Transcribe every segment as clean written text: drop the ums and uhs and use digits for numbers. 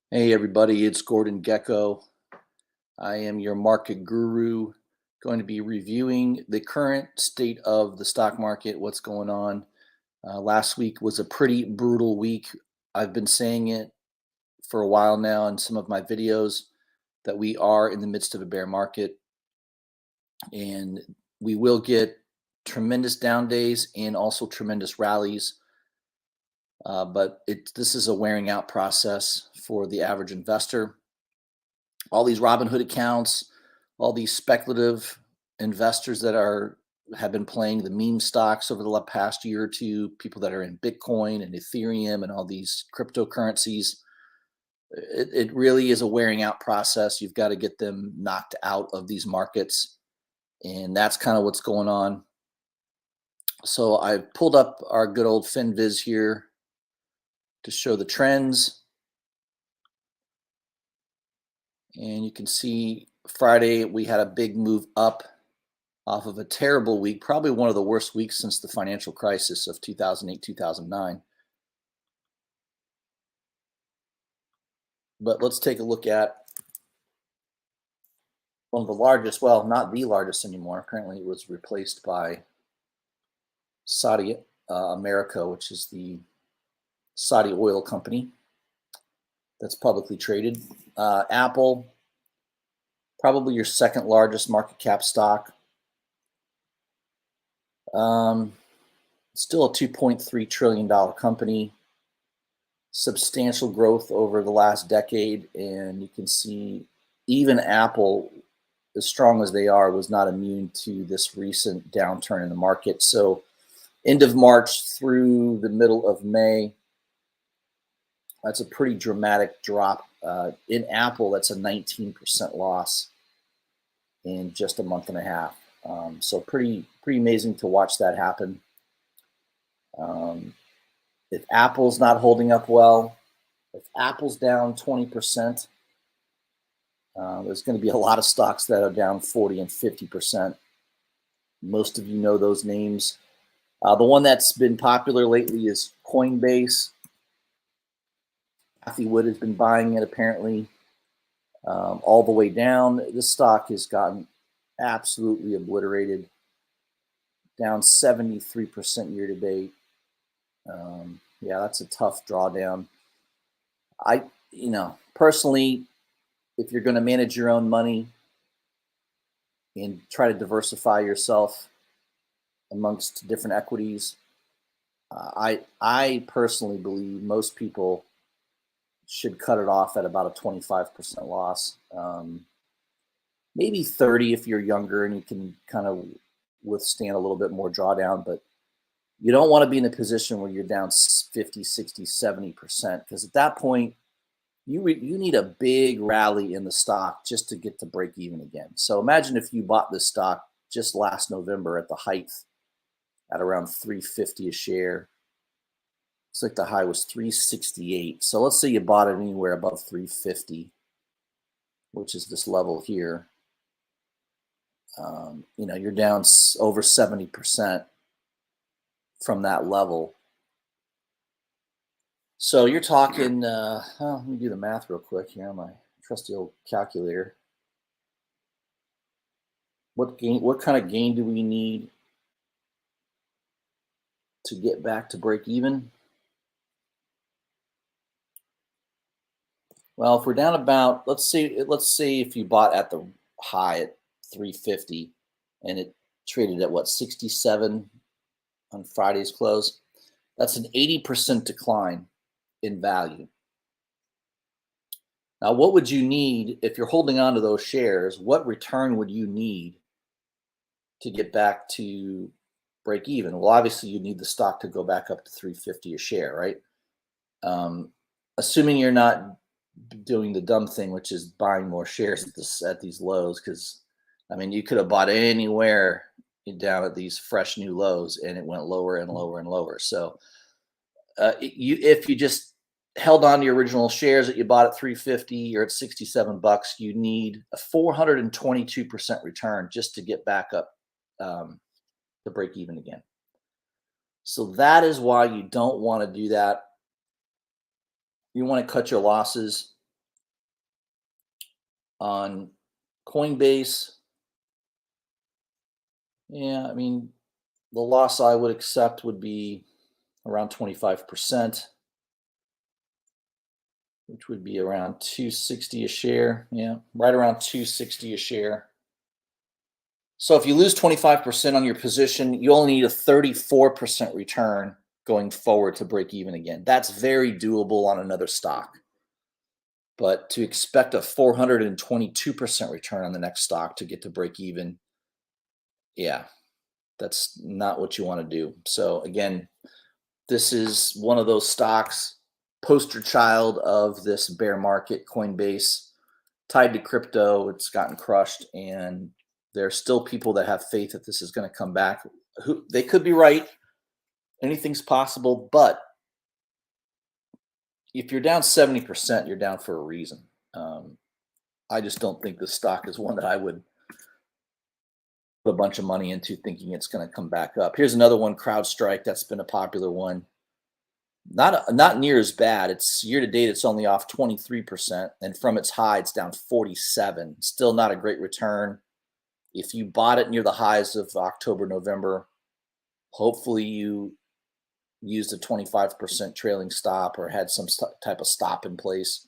Hey everybody, it's Gordon Gecko. I am your market guru. Going to be reviewing the current state of the stock market, what's going on. Last week was a pretty brutal week. I've been saying it for a while now in some of my videos that we are in the midst of a bear market and we will get tremendous down days and also tremendous rallies. But this is a wearing out process for the average investor. All these Robinhood accounts, all these speculative investors that have been playing the meme stocks over the past year or two, people that are in Bitcoin and Ethereum and all these cryptocurrencies. It really is a wearing out process. You've got to get them knocked out of these markets. And that's kind of what's going on. So I pulled up our good old FinViz here to show the trends. And you can see Friday we had a big move up off of a terrible week, probably one of the worst weeks since the financial crisis of 2008, 2009. But let's take a look at one of the largest, well, not the largest anymore. Apparently it was replaced by Saudi America, which is the Saudi oil company that's publicly traded. Apple, probably your second largest market cap stock. Still a $2.3 trillion company. Substantial growth over the last decade, and you can see even Apple, as strong as they are, was not immune to this recent downturn in the market. So end of March through the middle of May, that's a pretty dramatic drop. In Apple, that's a 19% loss in just a month and a half. So pretty amazing to watch that happen. If Apple's not holding up well, if Apple's down 20%, there's going to be a lot of stocks that are down 40 and 50%. Most of you know those names. The one that's been popular lately is Coinbase. Cathie Wood has been buying it apparently all the way down. This stock has gotten absolutely obliterated, down 73% year to date. Yeah, that's a tough drawdown. Personally, if you're going to manage your own money and try to diversify yourself amongst different equities, I personally believe most people should cut it off at about a 25% loss. Maybe 30 if you're younger and you can kind of withstand a little bit more drawdown, but you don't want to be in a position where you're down 50, 60, 70%, because at that point, you need a big rally in the stock just to get to break even again. So imagine if you bought this stock just last November at the height at around 350 a share. Looks like the high was 368. So let's say you bought it anywhere above 350, which is this level here. You're down over 70% from that level. So you're talking, let me do the math real quick here on my trusty old calculator. What kind of gain do we need to get back to break even? Well, if we're down about, let's say if you bought at the high at 350 and it traded at what, 67 on Friday's close, that's an 80% decline in value. Now, what would you need if you're holding on to those shares? What return would you need to get back to break even? Well, obviously you need the stock to go back up to 350 a share, right? Assuming you're not doing the dumb thing, which is buying more shares at these lows, because you could have bought anywhere down at these fresh new lows and it went lower and lower and lower. So if you just held on to your original shares that you bought at 350 or at 67 bucks, you need a 422% return just to get back up to break even again. So that is why you don't want to do that. You want to cut your losses. On Coinbase, yeah, I mean, the loss I would accept would be around 25%, which would be around 260 a share. Yeah, right around 260 a share. So if you lose 25% on your position, you only need a 34% return going forward to break even again. That's very doable on another stock. But to expect a 422% return on the next stock to get to break even, yeah, that's not what you want to do. So again, this is one of those stocks, poster child of this bear market. Coinbase, tied to crypto, it's gotten crushed, and there are still people that have faith that this is going to come back. Who they could be right. Anything's possible, but if you're down 70%, you're down for a reason. I just don't think the stock is one that I would put a bunch of money into thinking it's going to come back up. Here's another one, CrowdStrike. That's been a popular one. Not near as bad. It's year to date, it's only off 23%, and from its high, it's down 47. Still not a great return. If you bought it near the highs of October, November, hopefully you used a 25% trailing stop or had some type of stop in place.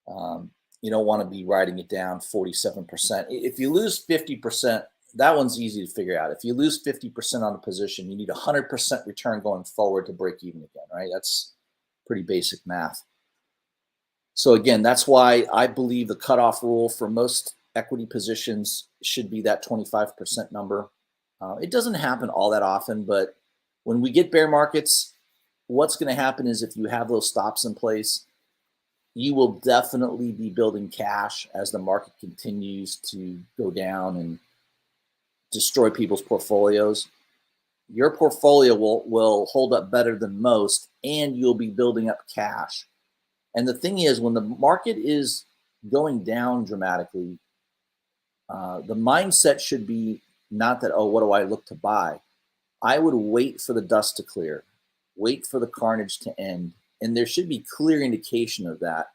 You don't want to be writing it down 47%. If you lose 50%, that one's easy to figure out. If you lose 50% on a position, you need 100% return going forward to break even again, right? That's pretty basic math. So again, that's why I believe the cutoff rule for most equity positions should be that 25% number. It doesn't happen all that often, but when we get bear markets, what's going to happen is if you have those stops in place, you will definitely be building cash as the market continues to go down and destroy people's portfolios. Your portfolio will hold up better than most, and you'll be building up cash. And the thing is, when the market is going down dramatically, the mindset should be not that, oh, what do I look to buy? I would wait for the dust to clear, wait for the carnage to end. And there should be clear indication of that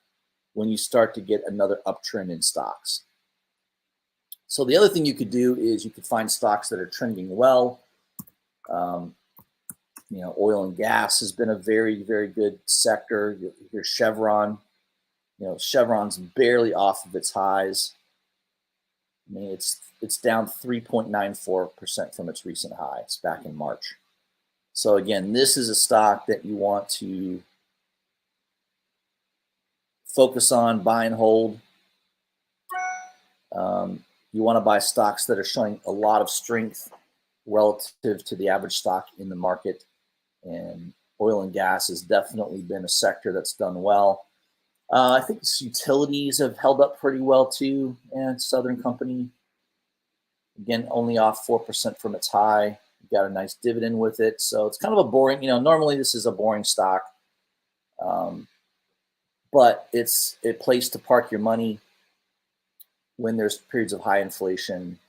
when you start to get another uptrend in stocks. So the other thing you could do is you could find stocks that are trending well. Oil and gas has been a very, very good sector. Here's Chevron. Chevron's barely off of its highs. I mean, it's down 3.94% from its recent highs back in March. So again, this is a stock that you want to focus on, buy and hold. You want to buy stocks that are showing a lot of strength relative to the average stock in the market. And oil and gas has definitely been a sector that's done well. I think utilities have held up pretty well too. And Southern Company, again, only off 4% from its high. Got a nice dividend with it. So it's kind of a boring, normally this is a boring stock. But it's a place to park your money when there's periods of high inflation,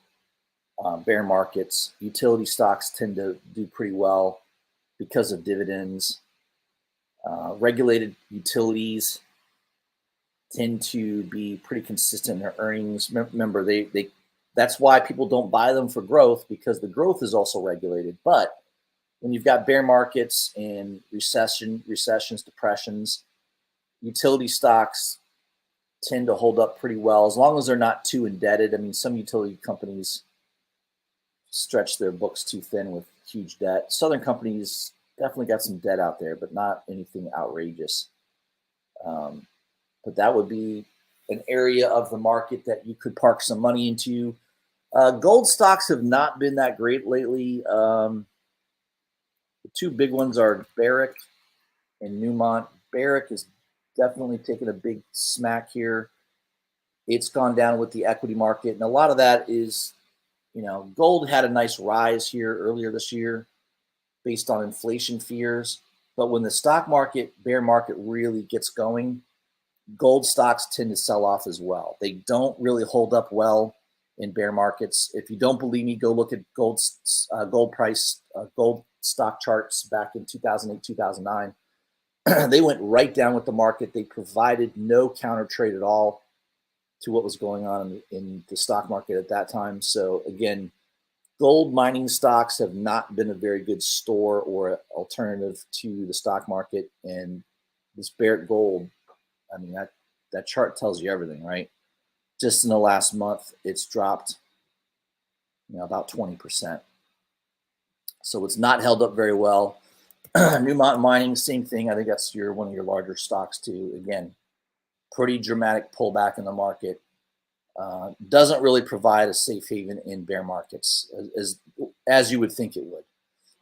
bear markets. Utility stocks tend to do pretty well because of dividends. Regulated utilities tend to be pretty consistent in their earnings. Remember, that's why people don't buy them for growth, because the growth is also regulated. But when you've got bear markets and recessions, depressions, utility stocks tend to hold up pretty well as long as they're not too indebted. I mean, some utility companies stretch their books too thin with huge debt. Southern Company's definitely got some debt out there, but not anything outrageous. But that would be an area of the market that you could park some money into. Gold stocks have not been that great lately. The two big ones are Barrick and Newmont. Barrick is definitely taken a big smack here. It's gone down with the equity market. And a lot of that is, gold had a nice rise here earlier this year based on inflation fears. But when the stock market, bear market really gets going, gold stocks tend to sell off as well. They don't really hold up well in bear markets. If you don't believe me, go look at gold stock charts back in 2008, 2009. They went right down with the market. They provided no counter trade at all. to what was going on in the stock market at that time. So again, gold mining stocks have not been a very good store or alternative to the stock market. And this Barrick Gold, I mean, that chart tells you everything, right? Just in the last month, it's dropped, about 20%. So it's not held up very well. Newmont Mining, same thing. I think that's one of your larger stocks too. Again, pretty dramatic pullback in the market. Doesn't really provide a safe haven in bear markets as you would think it would.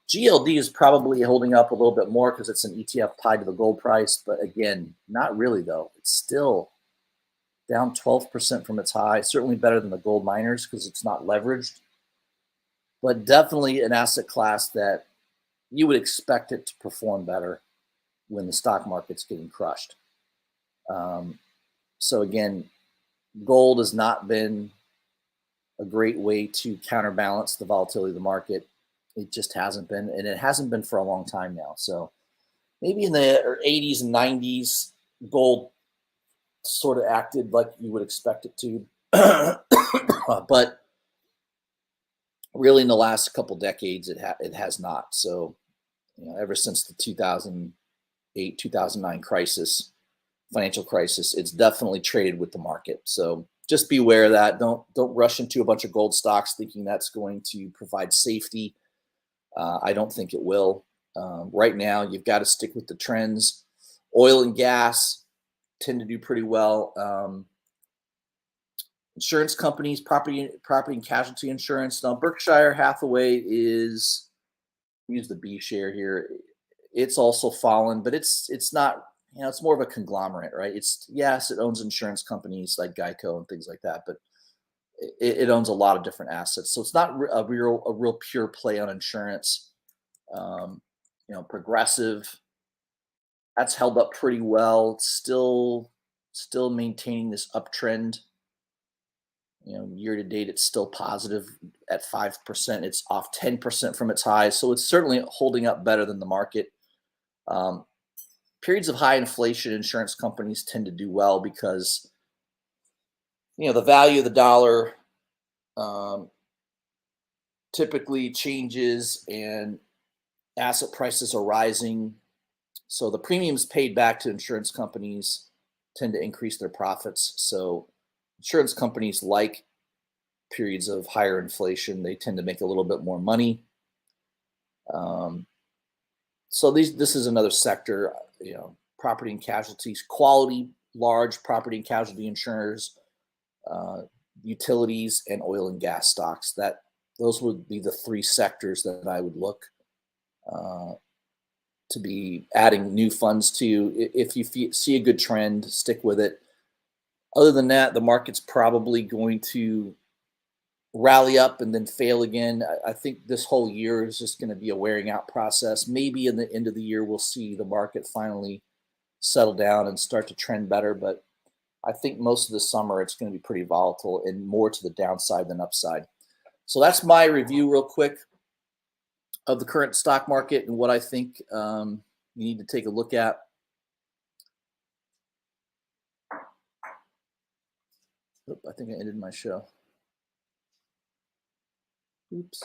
GLD is probably holding up a little bit more because it's an ETF tied to the gold price, but again, not really though. It's still down 12% from its high, certainly better than the gold miners because it's not leveraged, but definitely an asset class that you would expect it to perform better when the stock market's getting crushed. So again, gold has not been a great way to counterbalance the volatility of the market. It just hasn't been, and it hasn't been for a long time now. So maybe in the 80s and 90s, gold sort of acted like you would expect it to. But really in the last couple decades, it has not. So ever since the 2008, 2009 financial crisis, it's definitely traded with the market. So just be aware of that. Don't rush into a bunch of gold stocks thinking that's going to provide safety. I don't think it will. Right now, you've got to stick with the trends. Oil and gas tend to do pretty well. Insurance companies, property and casualty insurance. Now, Berkshire Hathaway is, use the B share here. It's also fallen, but it's not. It's more of a conglomerate, right? Yes, it owns insurance companies like Geico and things like that, but it owns a lot of different assets. So it's not a real pure play on insurance. Progressive, that's held up pretty well. It's still maintaining this uptrend. Year to date, it's still positive at 5%. It's off 10% from its highs. So it's certainly holding up better than the market. Periods of high inflation, insurance companies tend to do well because, the value of the dollar typically changes and asset prices are rising. So the premiums paid back to insurance companies tend to increase their profits. So insurance companies like periods of higher inflation. They tend to make a little bit more money. So this is another sector, property and casualties, quality, large property and casualty insurers, utilities, and oil and gas stocks. Those would be the three sectors that I would look to be adding new funds to. If you see a good trend, stick with it. Other than that, the market's probably going to rally up and then fail again. I think this whole year is just going to be a wearing out process. Maybe in the end of the year, we'll see the market finally settle down and start to trend better. But I think most of the summer, it's going to be pretty volatile and more to the downside than upside. So that's my review real quick of the current stock market and what I think you need to take a look at. I think I ended my show. Oops.